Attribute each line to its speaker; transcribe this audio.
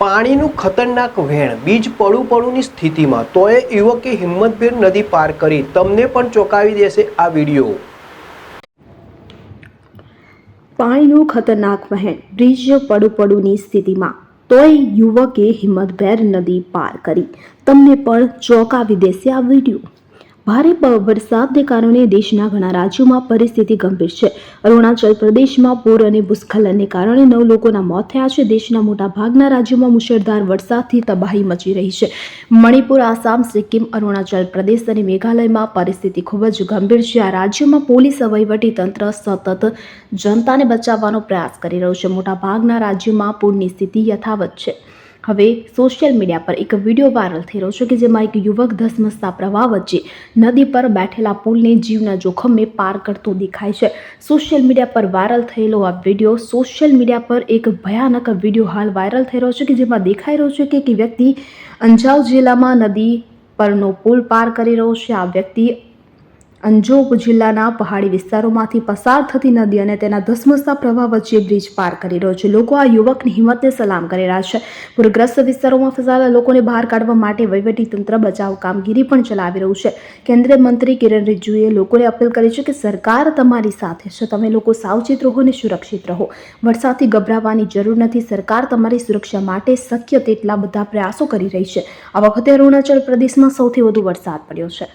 Speaker 1: પાણીનું ખતરનાક વહેણ, બીજ પડુની સ્થિતિમાં તોય યુવકે હિંમતભેર નદી પાર કરી. તમને પણ ચોંકાવી દેશે આ વિડીયો.
Speaker 2: પાણીનું ખતરનાક વહેણ, બ્રિજ પડુની સ્થિતિમાં તોય યુવકે હિંમતભેર નદી પાર કરી. તમને પણ ચોંકાવી દેશે આ વિડીયો. ભારે વરસાદને કારણે દેશના ઘણા રાજ્યોમાં પરિસ્થિતિ ગંભીર છે. અરુણાચલ પ્રદેશમાં પૂર અને ભૂસ્ખલનને કારણે 9 લોકોના મોત થયા છે. દેશના મોટાભાગના રાજ્યોમાં મુશળધાર વરસાદથી તબાહી મચી રહી છે. મણિપુર, આસામ, સિક્કિમ, અરુણાચલ પ્રદેશ અને મેઘાલયમાં પરિસ્થિતિ ખૂબ જ ગંભીર છે. આ રાજ્યોમાં પોલીસ વહીવટી તંત્ર સતત જનતાને બચાવવાનો પ્રયાસ કરી રહ્યું છે. મોટાભાગના રાજ્યોમાં પૂરની સ્થિતિ યથાવત છે. હવે સોશિયલ મીડિયા પર એક વિડીયો વાયરલ થઈ રહ્યો છે કે જેમાં એક યુવક ધસમસતા પ્રવાહ વચ્ચે નદી પર બેઠેલા પુલને જીવના જોખમે પાર કરતો દેખાય છે. સોશિયલ મીડિયા પર વાયરલ થયેલો આ વિડીયો સોશિયલ મીડિયા પર એક ભયાનક વિડીયો હાલ વાયરલ થઈ રહ્યો છે કે જેમાં દેખાઈ રહ્યો છે કે એક વ્યક્તિ અંજાવ જિલ્લામાં નદી પરનો પુલ પાર કરી રહ્યો છે. આ વ્યક્તિ અંજાવ જિલ્લાના પહાડી વિસ્તારોમાંથી પસાર થતી નદી અને તેના ધસમસતા પ્રવાહ વચ્ચે બ્રિજ પાર કરી રહ્યો છે. લોકો આ યુવકની હિંમતને સલામ કરી રહ્યા છે. પૂરગ્રસ્ત વિસ્તારોમાં ફસાયેલા લોકોને બહાર કાઢવા માટે વહીવટીતંત્ર બચાવ કામગીરી પણ ચલાવી રહ્યું છે. કેન્દ્રીય મંત્રી કિરણ રિજિજુએ લોકોને અપીલ કરી છે કે સરકાર તમારી સાથે છે. તમે લોકો સાવચેત રહો અને સુરક્ષિત રહો. વરસાદથી ગભરાવાની જરૂર નથી. સરકાર તમારી સુરક્ષા માટે શક્ય તેટલા બધા પ્રયાસો કરી રહી છે. આ વખતે અરુણાચલ પ્રદેશમાં સૌથી વધુ વરસાદ પડ્યો છે.